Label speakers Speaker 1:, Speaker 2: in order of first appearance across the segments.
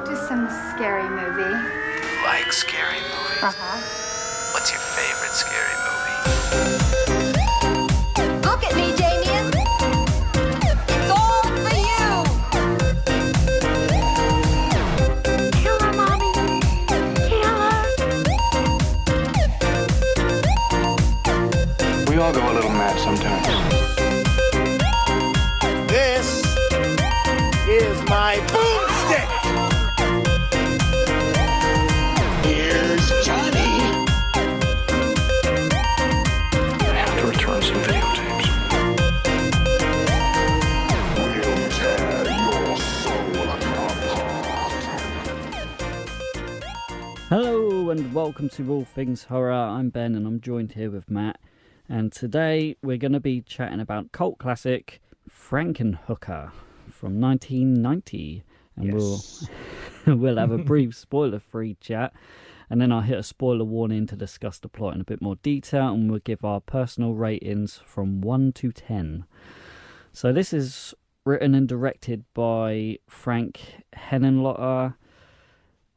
Speaker 1: to some scary movie.
Speaker 2: You like scary movies?
Speaker 1: Uh-huh.
Speaker 2: What's your favorite scary movie?
Speaker 3: Look at me, Damien. It's all for you. Kill her, Mommy. Kill her.
Speaker 4: We all go a little mad sometimes.
Speaker 5: This is my boomstick. Here's Johnny.
Speaker 4: I have to return some videotapes.
Speaker 5: We'll tear your soul apart.
Speaker 6: Hello and welcome to All Things Horror. I'm Ben and I'm joined here with Matt. And today we're going to be chatting about cult classic Frankenhooker from 1990. And we'll have a brief spoiler-free chat. And then I'll hit a spoiler warning to discuss the plot in a bit more detail. And we'll give our personal ratings from 1 to 10. So this is written and directed by Frank Henenlotter.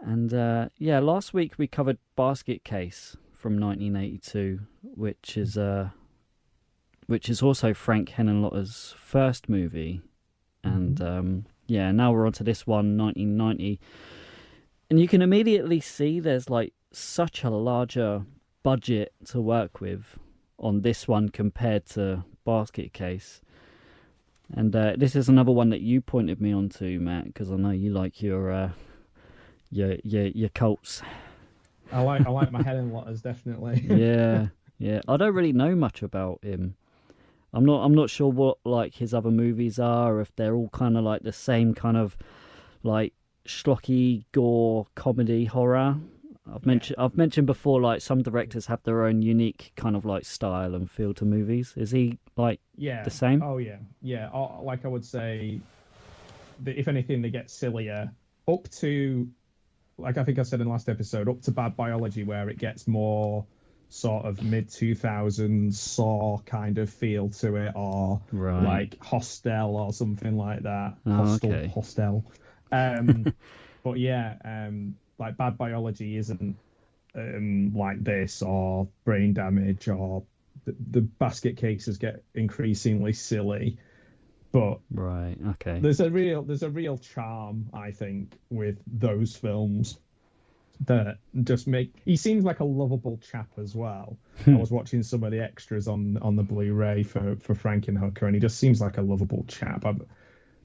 Speaker 6: And last week we covered Basket Case from 1982, which is also Frank Henenlotter's first movie. And now we're on to this one, 1990. And you can immediately see there's like such a larger budget to work with on this one compared to Basket Case. And this is another one that you pointed me on to, Matt, because I know you like your cults.
Speaker 7: I like my Henenlotters, definitely.
Speaker 6: Yeah. I don't really know much about him. I'm not sure what like his other movies are, or if they're all kind of like the same kind of like schlocky gore comedy horror. I've mentioned before, like some directors have their own unique kind of like style and feel to movies. Is he like the same?
Speaker 7: Oh yeah. Like I would say, that if anything, they get sillier up to, like I think I said in the last episode, up to Bad Biology, where it gets more sort of mid-2000s Saw kind of feel to it, or like Hostel or something like that. Hostel. But yeah, like Bad Biology isn't like this, or Brain Damage, or the Basket Cases get increasingly silly. But there's a real charm, I think, with those films that just make. He seems like a lovable chap as well. I was watching some of the extras on the Blu-ray for Frankenhooker, and he just seems like a lovable chap.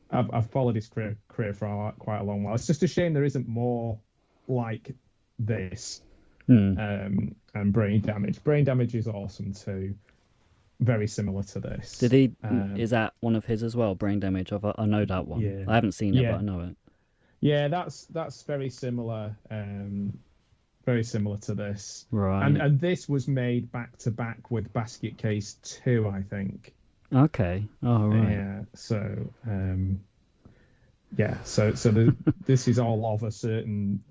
Speaker 7: I've followed his career for quite a long while. It's just a shame there isn't more like this. And Brain Damage. Brain Damage is awesome too. Very similar to this.
Speaker 6: Did he? Is that one of his as well? Brain Damage. I know that one.
Speaker 7: Yeah.
Speaker 6: I haven't seen it, but I know it.
Speaker 7: Yeah, that's very similar. Very similar to this.
Speaker 6: Right.
Speaker 7: And this was made back to back with Basket Case 2, I think.
Speaker 6: Okay. Oh right.
Speaker 7: Yeah. So this is all of a certain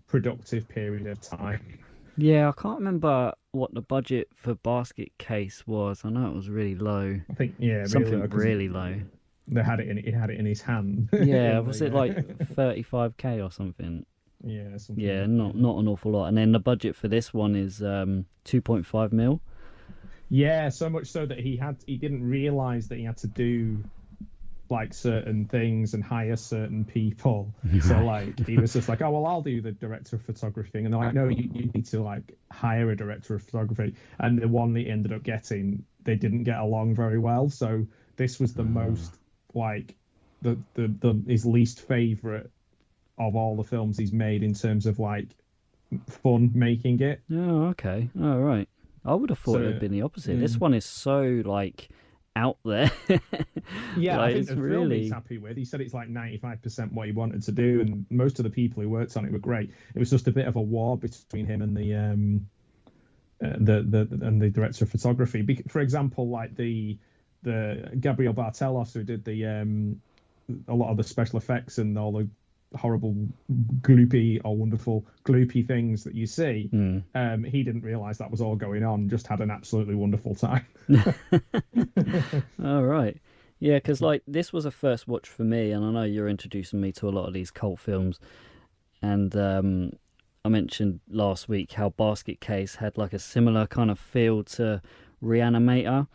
Speaker 7: productive period of time.
Speaker 6: Yeah, I can't remember what the budget for Basket Case was. I know it was really low.
Speaker 7: I think
Speaker 6: something really low.
Speaker 7: They had it in. He had it in his hand.
Speaker 6: Yeah, was it like 35k or something?
Speaker 7: Yeah,
Speaker 6: not an awful lot. And then the budget for this one is 2.5 mil.
Speaker 7: Yeah, so much so that he didn't realise that he had to do like certain things and hire certain people. So like he was just like, oh well, I'll do the director of photography thing, and they're like, no, you need to like hire a director of photography. And the one they ended up getting, they didn't get along very well. So this was the most like the his least favourite of all the films he's made in terms of like fun making it.
Speaker 6: Oh, okay. Oh, right. I would have thought it would have been the opposite. This one is so like out there.
Speaker 7: Yeah,
Speaker 6: like,
Speaker 7: I think the film he's happy with. He said it's like 95% what he wanted to do, and most of the people who worked on it were great. It was just a bit of a war between him and the director of photography. For example, like the Gabriel Bartelos, who did a lot of the special effects and all the horrible gloopy or wonderful gloopy things that you see, he didn't realize that was all going on, just had an absolutely wonderful time.
Speaker 6: All right. Yeah, because like this was a first watch for me, and I know you're introducing me to a lot of these cult films, and I mentioned last week how Basket Case had like a similar kind of feel to Reanimator,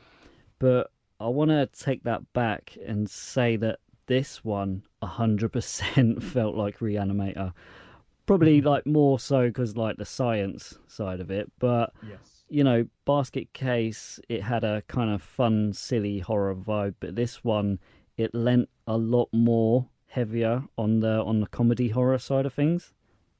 Speaker 6: but I want to take that back and say that this one 100% felt like Reanimator. Probably like more so because like the science side of it, but you know, Basket Case, it had a kind of fun, silly horror vibe, but this one, it lent a lot more heavier on the comedy horror side of things.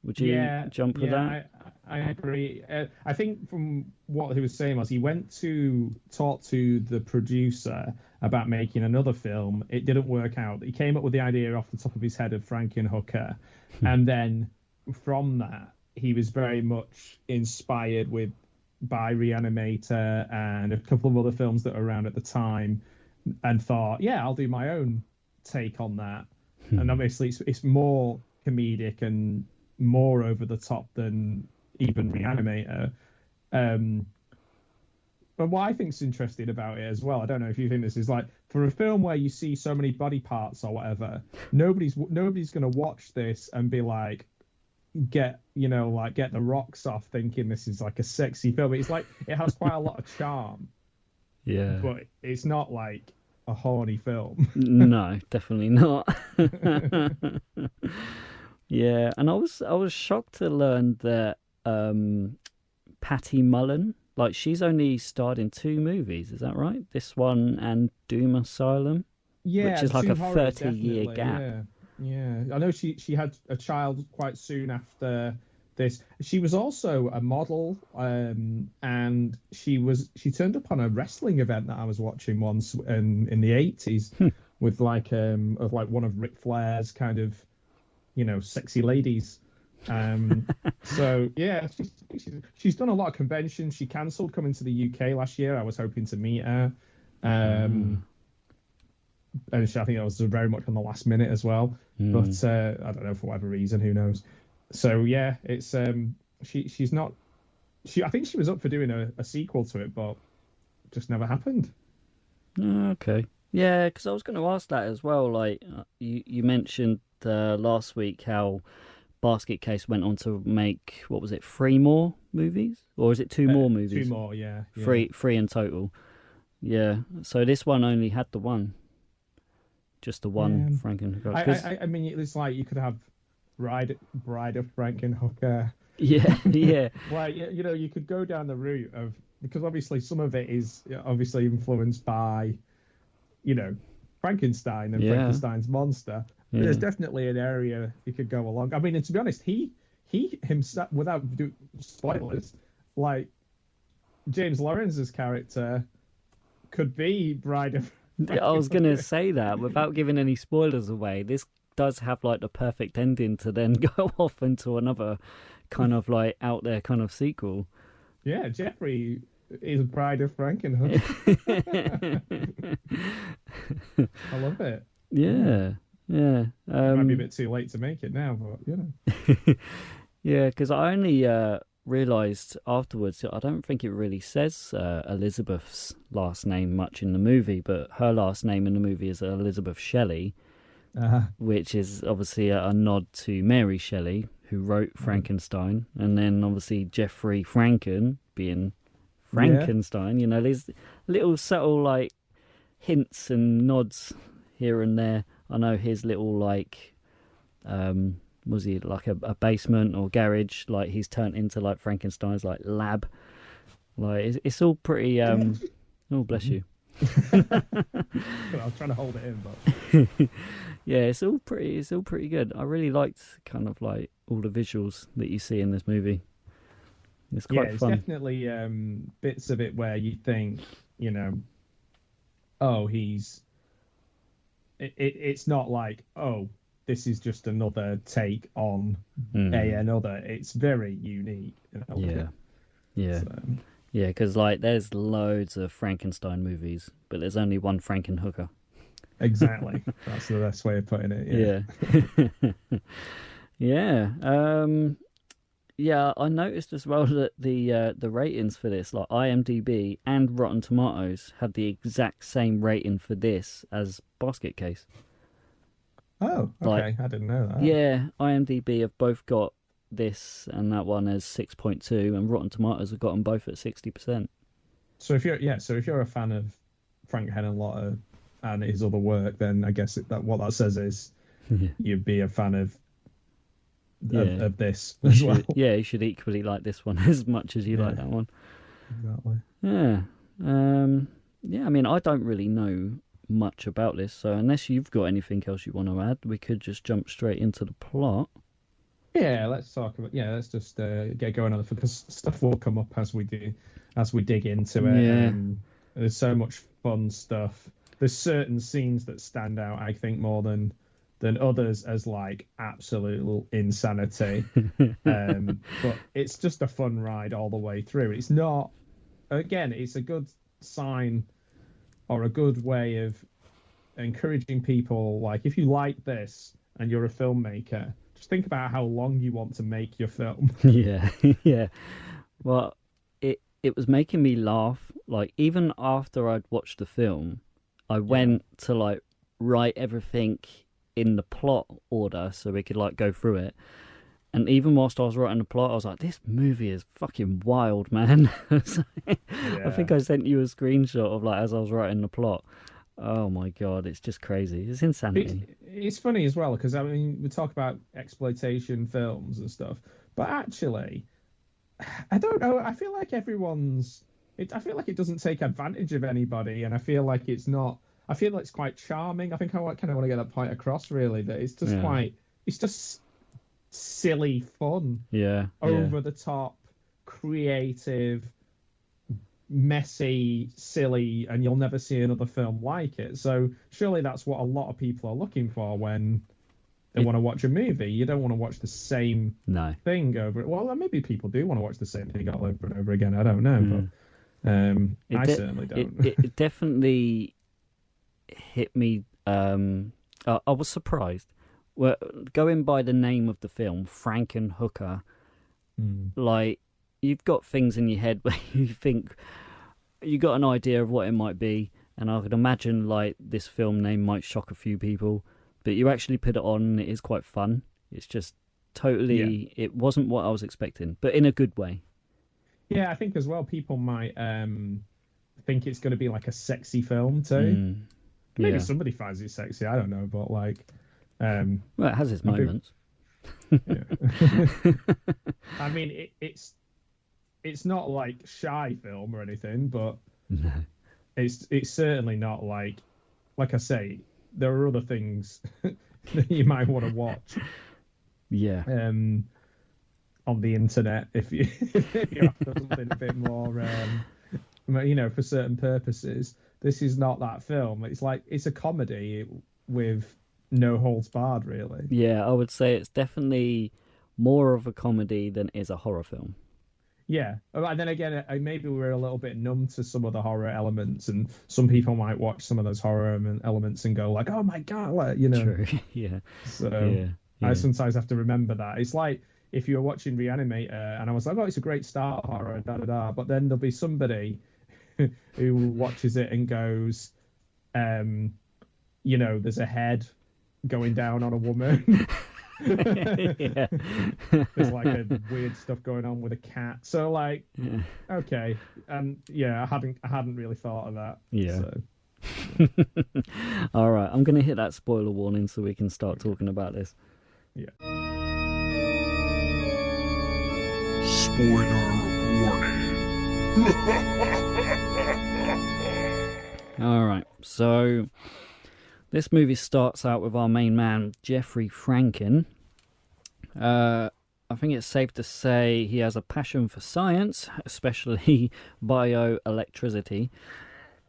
Speaker 6: Would you jump with that?
Speaker 7: I agree. I think from what he was saying was he went to talk to the producer about making another film. It didn't work out. He came up with the idea off the top of his head of Frankenhooker, and then from that he was very much inspired by Reanimator and a couple of other films that were around at the time, and thought, yeah, I'll do my own take on that. And obviously it's more comedic and more over the top than even Reanimator. But what I think's interesting about it as well, I don't know if you think this is like, for a film where you see so many body parts or whatever, nobody's going to watch this and be like, get the rocks off thinking this is like a sexy film. It's like, it has quite a lot of charm.
Speaker 6: Yeah.
Speaker 7: But it's not like a horny film.
Speaker 6: No, definitely not. Yeah, and I was shocked to learn that Patty Mullen, like, she's only starred in 2 movies, is that right? This one and Doom Asylum?
Speaker 7: Yeah,
Speaker 6: which is like a 30-year gap.
Speaker 7: Yeah. I know she had a child quite soon after this. She was also a model, and she turned up on a wrestling event that I was watching once in the 80s with like one of Ric Flair's kind of, sexy ladies. So yeah, she's done a lot of conventions. She cancelled coming to the UK last year. I was hoping to meet her, and I think that was very much on the last minute as well. But I don't know, for whatever reason, who knows. So yeah, it's she's not. I think she was up for doing a sequel to it, but just never happened.
Speaker 6: Okay. Yeah, because I was going to ask that as well. Like you mentioned last week how Basket Case went on to make, what was it, 3 more movies, or is it 2 more movies?
Speaker 7: 2 more, yeah.
Speaker 6: 3 in total. Yeah. So this one only had the one, just the one Frankenhooker.
Speaker 7: I mean, it's like you could have Bride of Frankenhooker.
Speaker 6: Yeah, yeah.
Speaker 7: Well, you could go down the route of, because obviously some of it is obviously influenced by, Frankenstein and Frankenstein's monster. Yeah. There's definitely an area you could go along. I mean, and to be honest, he himself, without spoilers, like James Lorinz's character could be Bride of Frankenhooker.
Speaker 6: I was going to say that without giving any spoilers away. This does have like the perfect ending to then go off into another kind of like out there kind of sequel.
Speaker 7: Yeah, Jeffrey is Bride of Frankenhooker. I love it.
Speaker 6: Yeah. Yeah.
Speaker 7: Might be a bit too late to make it now, but
Speaker 6: Yeah, because I only realised afterwards, I don't think it really says Elizabeth's last name much in the movie, but her last name in the movie is Elizabeth Shelley, which is obviously a nod to Mary Shelley, who wrote Frankenstein, and then obviously Jeffrey Franken being Frankenstein. There's little subtle like hints and nods here and there. I know his little like was he like a basement or garage, like he's turned into like Frankenstein's like lab, like it's all pretty oh bless you.
Speaker 7: I was trying to hold it in, but
Speaker 6: yeah, it's all pretty good. I really liked kind of like all the visuals that you see in this movie. It's quite fun.
Speaker 7: It's definitely bits of it where you think, it's not like, oh, this is just another take on another. It's very unique.
Speaker 6: Yeah. So. Yeah, because like there's loads of Frankenstein movies, but there's only one Frankenhooker.
Speaker 7: Exactly. That's the best way of putting it.
Speaker 6: Yeah. Yeah. I noticed as well that the ratings for this, like IMDb and Rotten Tomatoes, had the exact same rating for this as Basket Case.
Speaker 7: Oh, okay.
Speaker 6: Like,
Speaker 7: I didn't know that.
Speaker 6: Yeah, IMDb have both got this and that one as 6.2, and Rotten Tomatoes have got them both at 60%.
Speaker 7: So if you're a fan of Frank Henenlotter and his other work, then I guess what that says is you'd be a fan of this as well.
Speaker 6: Yeah, you should equally like this one as much as you like that one.
Speaker 7: Exactly.
Speaker 6: Yeah. I mean, I don't really know much about this, so unless you've got anything else you want to add, we could just jump straight into the plot.
Speaker 7: Yeah, let's talk about. Yeah, let's just get going on it, because stuff will come up as we dig into it.
Speaker 6: Yeah.
Speaker 7: There's so much fun stuff. There's certain scenes that stand out, I think, more than others as like absolute insanity. But it's just a fun ride all the way through. It's not. Again, it's a good sign or a good way of encouraging people. Like, if you like this and you're a filmmaker, just think about how long you want to make your film.
Speaker 6: Yeah, yeah. Well, it was making me laugh. Like, even after I'd watched the film, I went to like write everything in the plot order so we could like go through it. And even whilst I was writing the plot, I was like, this movie is fucking wild, man. I think I sent you a screenshot of like as I was writing the plot. Oh my God, it's just crazy. It's insanity.
Speaker 7: It's funny as well, because I mean, we talk about exploitation films and stuff, but actually, I don't know. I feel like I feel like it doesn't take advantage of anybody, and I feel like it's not. I feel like it's quite charming. I think I kind of want to get that point across, really, that it's just it's just silly fun. Over the top, creative, messy, silly, and you'll never see another film like it. So surely that's what a lot of people are looking for when they want to watch a movie. You don't want to watch the same thing over it. Well, maybe people do want to watch the same thing all over and over again. I don't know, but I certainly don't.
Speaker 6: It definitely hit me. I was surprised. Well, going by the name of the film, Frankenhooker, like, you've got things in your head where you think you got an idea of what it might be, and I could imagine like this film name might shock a few people, but you actually put it on and it is quite fun. It's just totally, it wasn't what I was expecting, but in a good way.
Speaker 7: Yeah, I think as well people might think it's going to be like a sexy film too. Maybe somebody finds it sexy, I don't know, but like...
Speaker 6: well, it has its moments.
Speaker 7: I mean, it's not like Shy film or anything, but it's certainly not like I say, there are other things that you might want to watch. Yeah. On the internet, if you're after something a bit more, for certain purposes. This is not that film. It's like it's a comedy with no holds barred, really.
Speaker 6: Yeah, I would say it's definitely more of a comedy than is a horror film.
Speaker 7: Yeah, and then again, maybe we're a little bit numb to some of the horror elements, and some people might watch some of those horror elements and go like, "Oh my God," like, you know.
Speaker 6: True. Yeah.
Speaker 7: So I sometimes have to remember that. It's like if you were watching Reanimator, and I was like, "Oh, it's a great start horror," but then there'll be somebody who watches it and goes, there's a head going down on a woman. There's like a weird stuff going on with a cat. So like, okay, and I hadn't really thought of that.
Speaker 6: Yeah.
Speaker 7: So.
Speaker 6: All right, I'm gonna hit that spoiler warning so we can start talking about this.
Speaker 7: Yeah.
Speaker 5: Spoiler warning.
Speaker 6: All right, so this movie starts out with our main man, Jeffrey Franken. I think it's safe to say he has a passion for science, especially bioelectricity.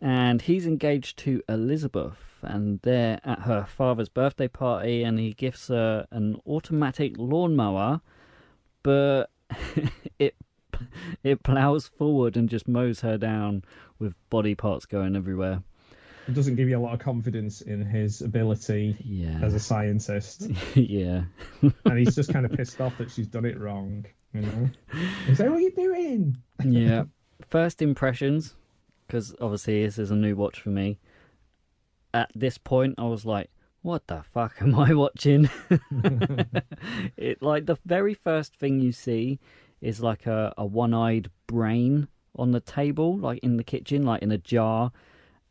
Speaker 6: And he's engaged to Elizabeth, and they're at her father's birthday party, and he gifts her an automatic lawnmower, but it plows forward and just mows her down with body parts going everywhere.
Speaker 7: It doesn't give you a lot of confidence in his ability as a scientist.
Speaker 6: Yeah.
Speaker 7: And he's just kind of pissed off that she's done it wrong. You know? He's like, "What are you doing?"
Speaker 6: Yeah. First impressions, because obviously this is a new watch for me. At this point, I was like, what the fuck am I watching? It like the very first thing you see is like a one-eyed brain on the table, like in the kitchen, like in a jar,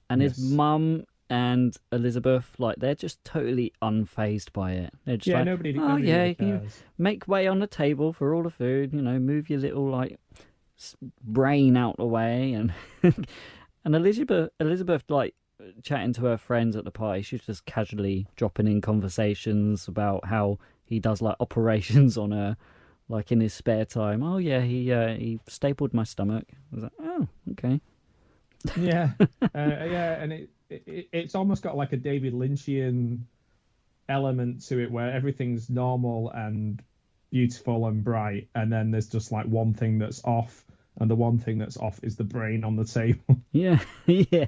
Speaker 6: and his mum and Elizabeth, like they're just totally unfazed by it. They're just like,
Speaker 7: nobody
Speaker 6: yeah,
Speaker 7: really
Speaker 6: you can
Speaker 7: cares.
Speaker 6: make way on the table for all the food, move your little like brain out the way, and and Elizabeth like chatting to her friends at the party, she's just casually dropping in conversations about how he does like operations on her, like in his spare time. Oh yeah, he stapled my stomach. I was like, oh, okay.
Speaker 7: Yeah, and it's almost got like a David Lynchian element to it, where everything's normal and beautiful and bright, and then there's just like one thing that's off, and the one thing that's off is the brain on the table.
Speaker 6: Yeah, yeah.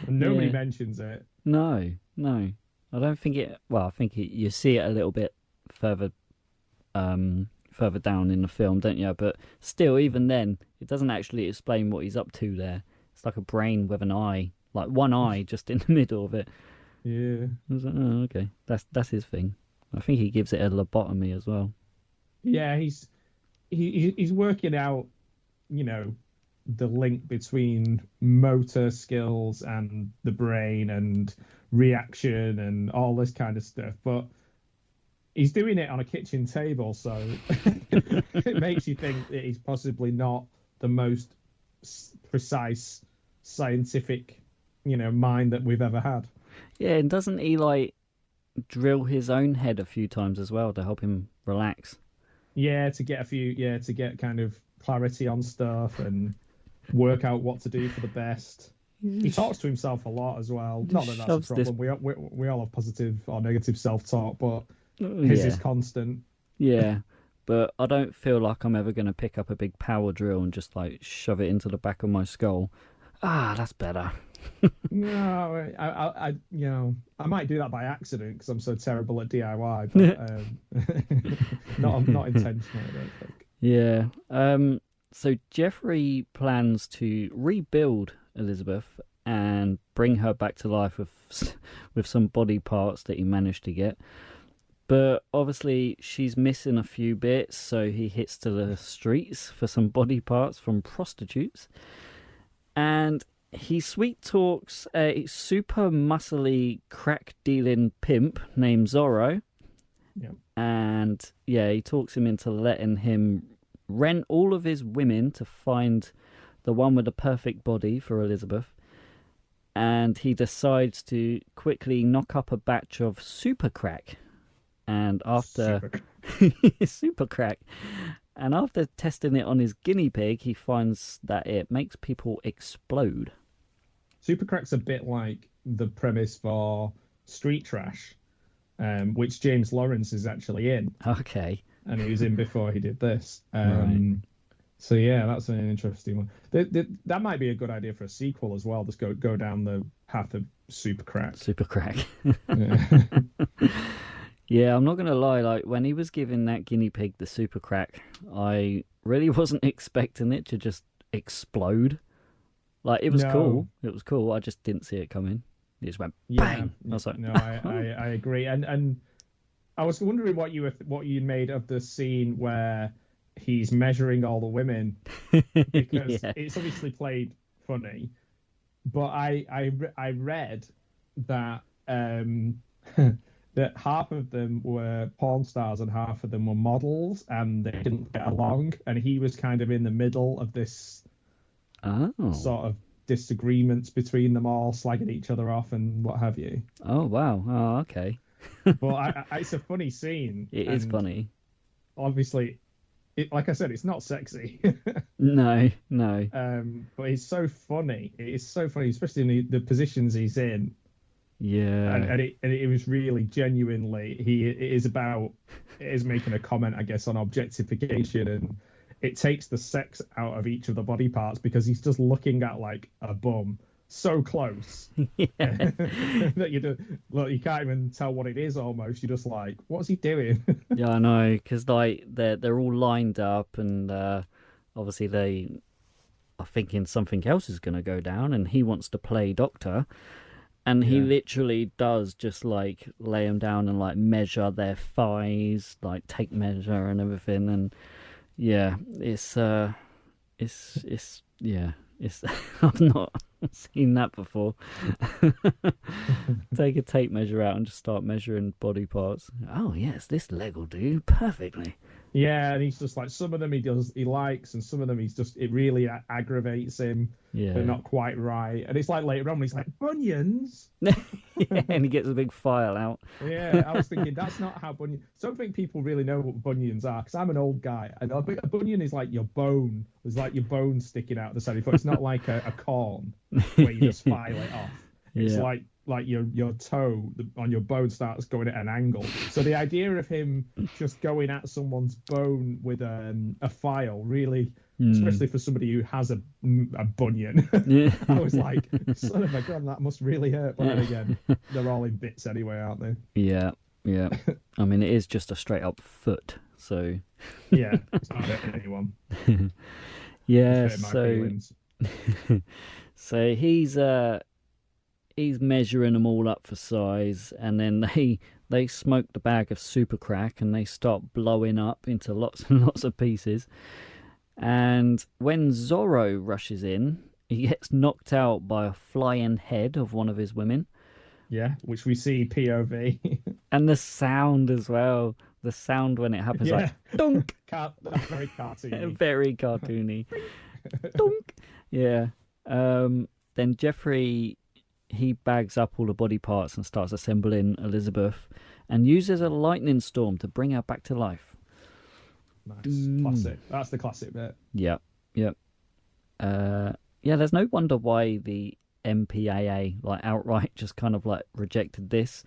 Speaker 7: And nobody mentions it.
Speaker 6: No. I don't think it. Well, I think you see it a little bit further down in the film, don't you? But still, even then, it doesn't actually explain what he's up to there. It's like a brain with an eye, like one eye just in the middle of it.
Speaker 7: Yeah.
Speaker 6: I was like, oh, okay, that's his thing. I think he gives it a lobotomy as well.
Speaker 7: Yeah, he's working out, the link between motor skills and the brain and reaction and all this kind of stuff. But he's doing it on a kitchen table, so it makes you think that he's possibly not the most precise scientific, mind that we've ever had.
Speaker 6: Yeah, and doesn't he like drill his own head a few times as well to help him relax?
Speaker 7: Yeah, to get kind of clarity on stuff and work out what to do for the best. He talks to himself a lot as well. Not that that's a problem. We all have positive or negative self-talk, but his is constant.
Speaker 6: Yeah, but I don't feel like I'm ever going to pick up a big power drill and just like shove it into the back of my skull. That's better.
Speaker 7: No, I might do that by accident because I'm so terrible at DIY, but not intentionally, I don't think.
Speaker 6: Yeah. So Jeffrey plans to rebuild Elizabeth and bring her back to life with some body parts that he managed to get. But obviously she's missing a few bits, so he hits to the streets for some body parts from prostitutes. And he sweet talks a super muscly crack dealing pimp named Zorro.
Speaker 7: Yeah.
Speaker 6: And he talks him into letting him rent all of his women to find the one with the perfect body for Elizabeth. And he decides to quickly knock up a batch of super crack. And after super crack. And after testing it on his guinea pig, he finds that it makes people explode.
Speaker 7: Supercrack's a bit like the premise for Street Trash, which James Lorinz is actually in.
Speaker 6: Okay.
Speaker 7: And he was in before he did this.
Speaker 6: Right.
Speaker 7: So yeah, that's an interesting one. That might be a good idea for a sequel as well. Just go down the path of Supercrack.
Speaker 6: Supercrack.
Speaker 7: Yeah.
Speaker 6: Yeah, I'm not going to lie, like, when he was giving that guinea pig the super crack, I really wasn't expecting it to just explode. Like, it was cool. It was cool. I just didn't see it coming. It just went bang. I was like,
Speaker 7: no, I agree. And I was wondering what you made of the scene where he's measuring all the women, because it's obviously played funny, but I read that that half of them were porn stars and half of them were models, and they didn't get along, and he was kind of in the middle of this sort of disagreements between them all, slagging each other off and what have you.
Speaker 6: Oh wow! Oh, okay.
Speaker 7: But it's a funny scene.
Speaker 6: It is funny.
Speaker 7: Obviously, like I said, it's not sexy.
Speaker 6: No.
Speaker 7: But it's so funny. It is so funny, especially in the positions he's in.
Speaker 6: Yeah.
Speaker 7: And it was really genuinely, it is making a comment, I guess, on objectification, and it takes the sex out of each of the body parts because he's just looking at like a bum so close that you can't even tell what it is almost. You're just like, what's he doing?
Speaker 6: Yeah, I know, because like they're all lined up, and obviously they are thinking something else is going to go down, and he wants to play doctor. And he
Speaker 7: Yeah.
Speaker 6: literally does just like lay them down and like measure their thighs, like tape measure and everything. And yeah, it's I've not seen that before. Take a tape measure out and just start measuring body parts. Oh yes, this leg will do perfectly.
Speaker 7: Yeah, and he's just like, some of them he likes, and some of them it really aggravates him.
Speaker 6: Yeah.
Speaker 7: They're not quite right. And it's like later on when he's like, bunions?
Speaker 6: Yeah, and he gets a big file out.
Speaker 7: Yeah, I was thinking that's not how bunions. I don't think people really know what bunions are, because I'm an old guy. And I think a bunion is like your bone. It's like your bone sticking out the side of your foot. It's not like a corn where you just file it off. It's
Speaker 6: Yeah.
Speaker 7: like your toe on your bone starts going at an angle. So the idea of him just going at someone's bone with a file really, especially for somebody who has a bunion,
Speaker 6: Yeah.
Speaker 7: I was like, son of a gun, that must really hurt. But then again, they're all in bits anyway, aren't they?
Speaker 6: Yeah, yeah. I mean, it is just a straight up foot, so
Speaker 7: Yeah, it's not hurting anyone.
Speaker 6: yeah.
Speaker 7: It's hurting my feelings.
Speaker 6: So he's measuring them all up for size, and then they smoke the bag of super crack and they start blowing up into lots and lots of pieces. And when Zorro rushes in, he gets knocked out by a flying head of one of his women.
Speaker 7: Yeah, which we see POV.
Speaker 6: And the sound as well. The sound when it happens, like dunk.
Speaker 7: That's very cartoony.
Speaker 6: Very cartoony. Dunk. Yeah. Then Jeffrey, he bags up all the body parts and starts assembling Elizabeth and uses a lightning storm to bring her back to life.
Speaker 7: Nice. Classic. That's the classic bit.
Speaker 6: Yep. Yeah, there's no wonder why the MPAA like outright just kind of like rejected this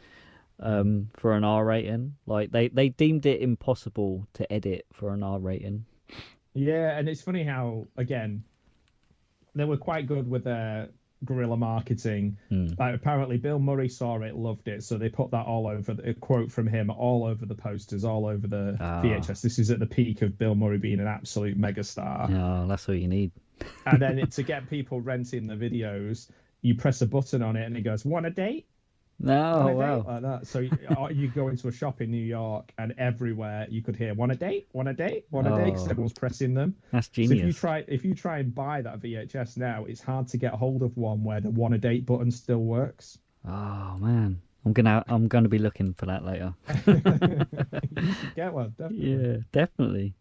Speaker 6: for an R rating. Like they deemed it impossible to edit for an R rating.
Speaker 7: Yeah, and it's funny how, again, they were quite good with their guerrilla marketing. Like, apparently Bill Murray saw it, loved it, so they put that all over, a quote from him all over the posters, all over the VHS. This is at the peak of Bill Murray being an absolute megastar.
Speaker 6: Oh, that's what you need.
Speaker 7: And then to get people renting the videos, you press a button on it and it goes, want a date?
Speaker 6: No,
Speaker 7: Want a
Speaker 6: wow.
Speaker 7: date? Like that. So you go into a shop in New York and everywhere you could hear, want a date? Want a date? Want a date? Because everyone's pressing them.
Speaker 6: That's
Speaker 7: So
Speaker 6: genius.
Speaker 7: if you try and buy that VHS now, it's hard to get hold of one where the want a date button still works.
Speaker 6: Oh man, I'm gonna be looking for that later.
Speaker 7: You should get one, definitely.
Speaker 6: Yeah, definitely.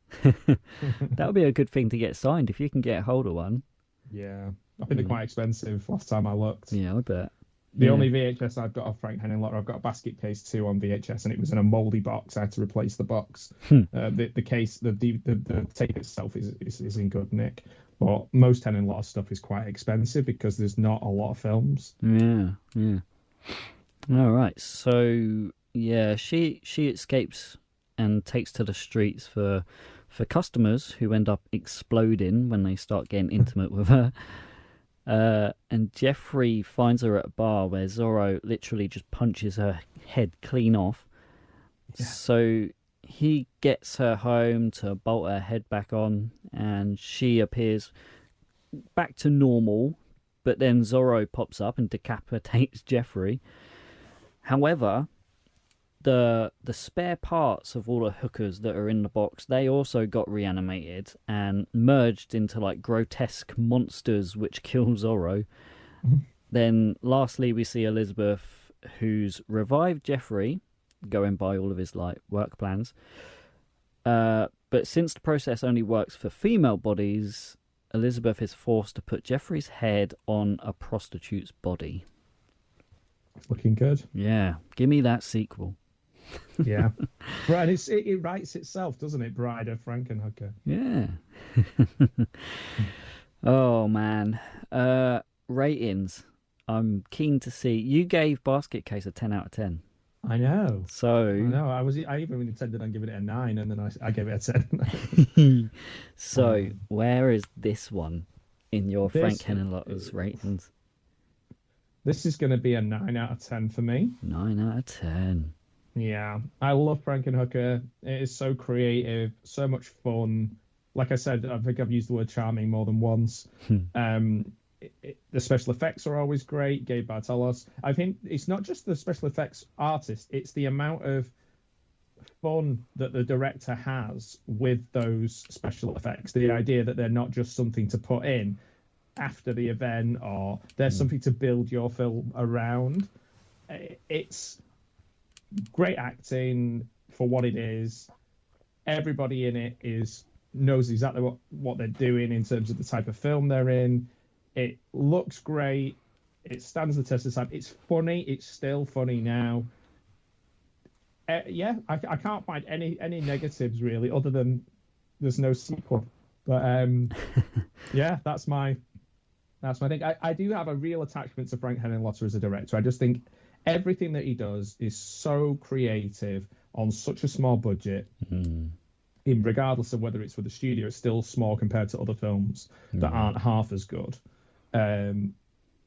Speaker 6: That would be a good thing to get signed if you can get hold of one.
Speaker 7: Yeah. I think they're quite expensive last time I looked.
Speaker 6: Yeah, I bet.
Speaker 7: The only VHS I've got of Frank Henenlotter, I've got a basket case 2 on VHS, and it was in a mouldy box. I had to replace the box. The case, the tape itself is in good nick, but most Henenlotter stuff is quite expensive because there's not a lot of films.
Speaker 6: Yeah. All right. So yeah, she escapes and takes to the streets for customers who end up exploding when they start getting intimate with her. And Jeffrey finds her at a bar where Zorro literally just punches her head clean off. Yeah. So he gets her home to bolt her head back on, and she appears back to normal. But then Zorro pops up and decapitates Jeffrey. However, the spare parts of all the hookers that are in the box, they also got reanimated and merged into like grotesque monsters which kill Zorro. Then lastly we see Elizabeth, who's revived Jeffrey, going by all of his like work plans, but since the process only works for female bodies, Elizabeth is forced to put Jeffrey's head on a prostitute's body.
Speaker 7: Looking good.
Speaker 6: Yeah, give me that sequel.
Speaker 7: Yeah. Right, it writes itself, doesn't it? Bride of Frankenhooker.
Speaker 6: Yeah. Oh man. Ratings. I'm keen to see. You gave Basket Case a 10 out of 10.
Speaker 7: I know.
Speaker 6: So
Speaker 7: I know. I even intended on giving it a 9, and then I gave it a 10.
Speaker 6: So where is this one in your Frank
Speaker 7: This-
Speaker 6: Henenlotter's ratings?
Speaker 7: This is going to be a 9 out of 10 for me.
Speaker 6: 9 out of 10.
Speaker 7: Yeah, I love Frankenhooker. It is so creative, so much fun. Like I said, I think I've used the word charming more than once. the special effects are always great. Gabe Bartalos. I think it's not just the special effects artist; it's the amount of fun that the director has with those special effects. The idea that they're not just something to put in after the event, or there's something to build your film around. It's great acting for what it is. Everybody in it knows exactly what they're doing in terms of the type of film they're in. It looks great. It stands the test of time. It's funny. It's still funny now. I can't find any negatives really, other than there's no sequel. But yeah, that's my thing. I do have a real attachment to Frank Henenlotter as a director. I just think everything that he does is so creative on such a small budget. Regardless of whether it's with the studio, it's still small compared to other films that aren't half as good.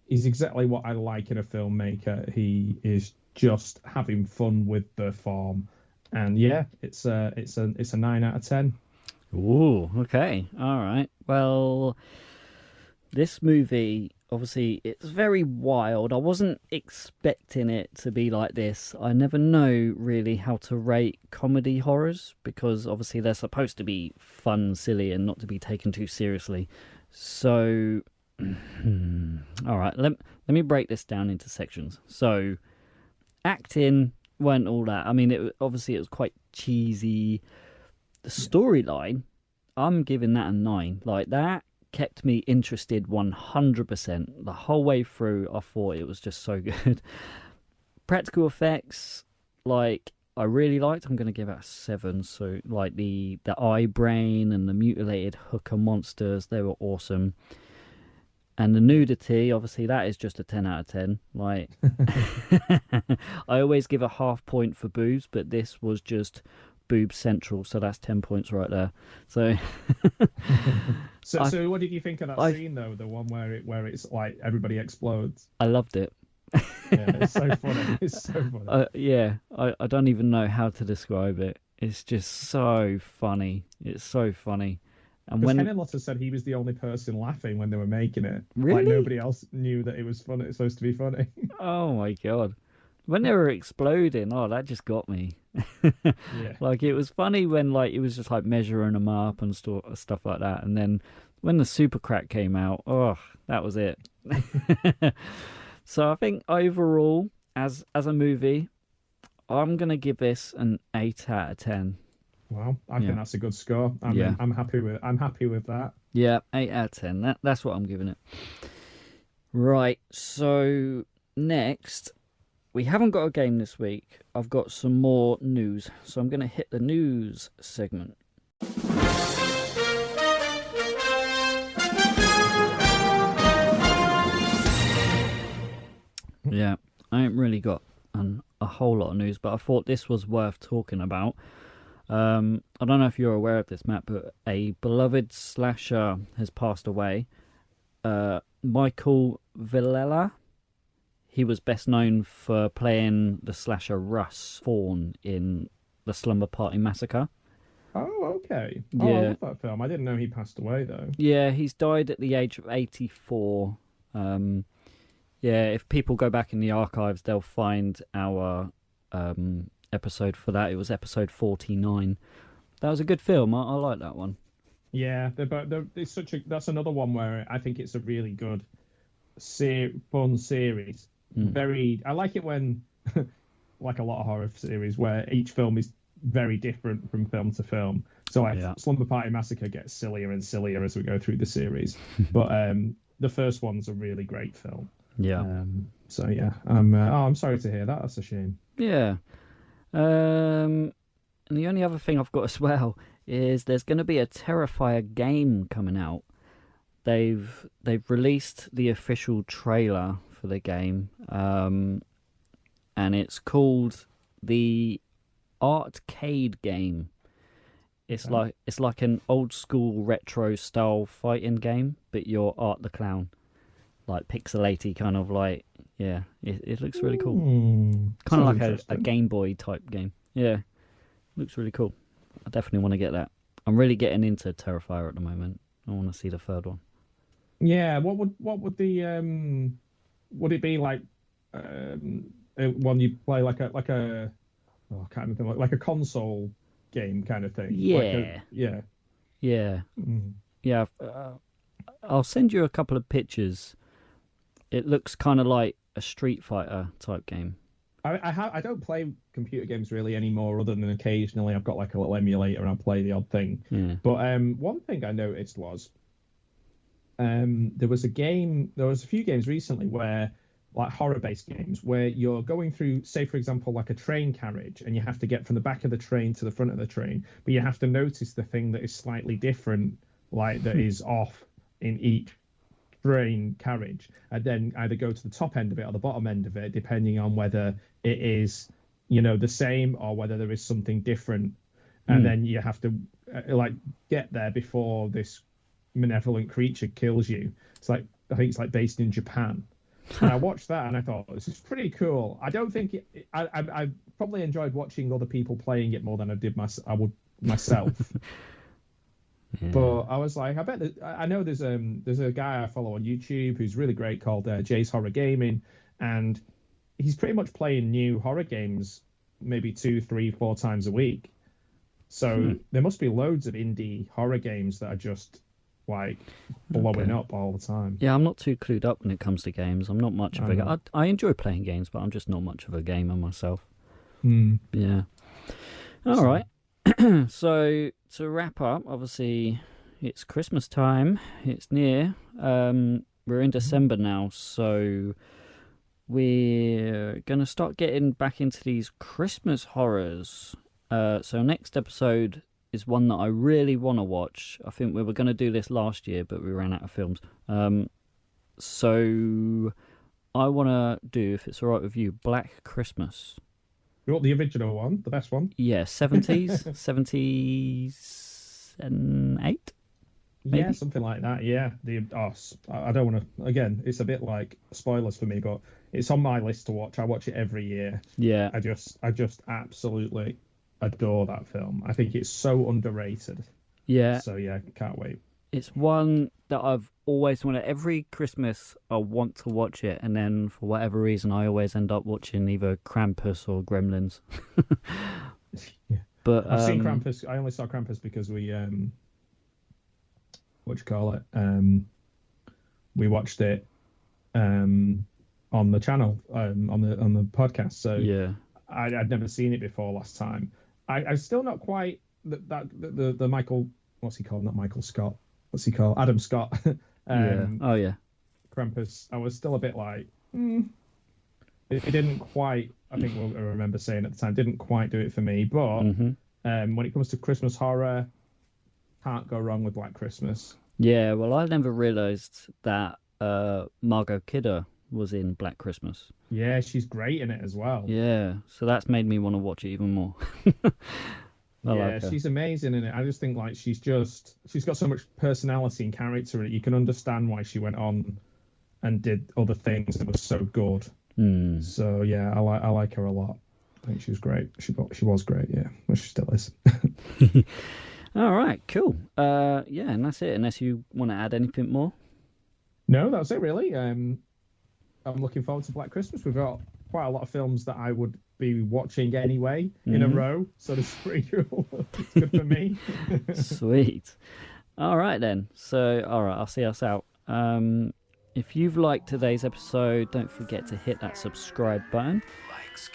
Speaker 7: He's exactly what I like in a filmmaker. He is just having fun with the form, and yeah, it's a 9 out of 10.
Speaker 6: Ooh, okay, all right. Well, this movie, obviously, it's very wild. I wasn't expecting it to be like this. I never know really how to rate comedy horrors, because obviously they're supposed to be fun, silly, and not to be taken too seriously. So, all right, let me break this down into sections. So, acting weren't all that. I mean, it was quite cheesy. The storyline, I'm giving that a 9. Like, that kept me interested 100%. The whole way through, I thought it was just so good. Practical effects, like, I really liked. I'm going to give it a 7. So, like, the eye brain and the mutilated hooker monsters, they were awesome. And the nudity, obviously, that is just a 10 out of 10. Like, I always give a half point for boobs, but this was just boob central, so that's 10 points right there. So,
Speaker 7: so what did you think of that scene though? The one where it's like everybody explodes.
Speaker 6: I loved it.
Speaker 7: Yeah, it's so funny. It's so funny.
Speaker 6: Yeah, I don't even know how to describe it. It's just so funny. It's so funny. And when
Speaker 7: Henenlotter said he was the only person laughing when they were making it,
Speaker 6: really?
Speaker 7: Like nobody else knew that it was funny. It's supposed to be funny.
Speaker 6: Oh my god. When they were exploding, that just got me.
Speaker 7: Yeah.
Speaker 6: Like, it was funny when, like, it was just, like, measuring them up and stuff like that. And then when the super crack came out, that was it. So I think overall, as a movie, I'm going to give this an 8 out of 10.
Speaker 7: Wow, I think that's a good score. I'm happy with that.
Speaker 6: Yeah, 8 out of 10. That's what I'm giving it. Right, so next, we haven't got a game this week. I've got some more news, so I'm going to hit the news segment. Yeah, I ain't really got a whole lot of news, but I thought this was worth talking about. I don't know if you're aware of this, Matt, but a beloved slasher has passed away. Michael Villela. He was best known for playing the slasher Russ Fawn in the Slumber Party Massacre.
Speaker 7: Oh, okay.
Speaker 6: Yeah.
Speaker 7: I love that film. I didn't know he passed away, though.
Speaker 6: Yeah, he's died at the age of 84. Yeah, if people go back in the archives, they'll find our episode for that. It was episode 49. That was a good film. I like that one.
Speaker 7: Yeah, it's that's another one where I think it's a really good, fun series. I like it when, like a lot of horror series, where each film is very different from film to film. So Slumber Party Massacre gets sillier and sillier as we go through the series. But the first one's a really great film.
Speaker 6: Yeah.
Speaker 7: So yeah, I'm sorry to hear that. That's a shame.
Speaker 6: Yeah. And the only other thing I've got as well is there's going to be a Terrifier game coming out. They've released the official trailer for the game, and it's called the Artcade game. It's like an old school retro style fighting game, but you're Art the Clown, like pixelaty kind of like. Yeah, it looks really cool. Kind of like a Game Boy type game. Yeah, looks really cool. I definitely want to get that. I'm really getting into Terrifier at the moment. I want to see the third one.
Speaker 7: Yeah, what would the would it be like when you play like a oh, I can't remember, like a console game kind of thing?
Speaker 6: Yeah.
Speaker 7: Yeah.
Speaker 6: Yeah.
Speaker 7: Mm.
Speaker 6: Yeah. I'll send you a couple of pictures. It looks kind of like a Street Fighter type game.
Speaker 7: I don't play computer games really anymore, other than occasionally I've got like a little emulator and I'll play the odd thing.
Speaker 6: Yeah.
Speaker 7: But one thing I noticed was there was a few games recently where, like horror-based games, where you're going through, say for example, like a train carriage, and you have to get from the back of the train to the front of the train, but you have to notice the thing that is slightly different, like that is off in each train carriage, and then either go to the top end of it or the bottom end of it, depending on whether it is, the same or whether there is something different. And then you have to like get there before this malevolent creature kills you. It's like, I think it's like based in Japan. And I watched that and I thought, this is pretty cool. I don't think I probably enjoyed watching other people playing it more than I would myself. Yeah. But I was like, I know there's a guy I follow on YouTube who's really great called Jay's Horror Gaming, and he's pretty much playing new horror games maybe 2, 3, 4 times a week. So there must be loads of indie horror games that are just like blowing up all the time.
Speaker 6: Yeah, I'm not too clued up when it comes to games. I'm not much of a... I enjoy playing games, but I'm just not much of a gamer myself. Yeah. All right. So to wrap up, obviously it's Christmas time. It's near. We're in December now, so we're going to start getting back into these Christmas horrors. So next episode is one that I really want to watch. I think we were going to do this last year, but we ran out of films. So I want to do, if it's all right with you, Black Christmas.
Speaker 7: You want the original one, the best one?
Speaker 6: Yeah, 70s, 78? Maybe?
Speaker 7: Yeah, something like that. Yeah, I don't want to. Again, it's a bit like spoilers for me, but it's on my list to watch. I watch it every year.
Speaker 6: Yeah,
Speaker 7: I just absolutely adore that film. I think it's so underrated.
Speaker 6: Yeah.
Speaker 7: So yeah, can't wait.
Speaker 6: It's one that I've always wanted. Every Christmas I want to watch it, and then for whatever reason I always end up watching either Krampus or Gremlins.
Speaker 7: Yeah.
Speaker 6: But
Speaker 7: I've seen Krampus. I only saw Krampus because we we watched it on the channel, on the podcast. So
Speaker 6: yeah,
Speaker 7: I'd never seen it before last time. I'm still not quite the Michael. What's he called? Not Michael Scott. What's he called? Adam Scott.
Speaker 6: Yeah. Oh yeah.
Speaker 7: Krampus. I was still a bit like, it didn't quite. I think I remember saying at the time, didn't quite do it for me. But when it comes to Christmas horror, can't go wrong with Black Christmas.
Speaker 6: Yeah. Well, I never realised that Margot Kidder was in Black Christmas.
Speaker 7: Yeah, she's great in it as well.
Speaker 6: Yeah. So that's made me want to watch it even more.
Speaker 7: Yeah, she's amazing in it. I just think like she's got so much personality and character in it. You can understand why she went on and did other things that were so good. So yeah, I like her a lot. I think she was great. She was great. Yeah, well, she still is.
Speaker 6: All right, cool. Yeah, and that's it. Unless you want to add anything more.
Speaker 7: No, that's it really. I'm looking forward to Black Christmas. We've got quite a lot of films that I would be watching anyway in a row, so it's pretty cool. It's good for me.
Speaker 6: Sweet. All right then. So all right, I'll see us out. If you've liked today's episode, don't forget to hit that subscribe button.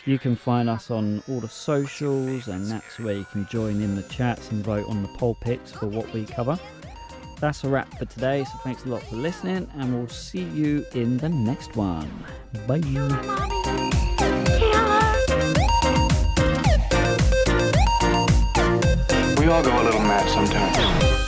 Speaker 6: You can find us on all the socials, and that's where you can join in the chats and vote on the poll picks for what we cover. That's a wrap for today, so thanks a lot for listening, and we'll see you in the next one. Bye.
Speaker 4: We all go a little mad sometimes.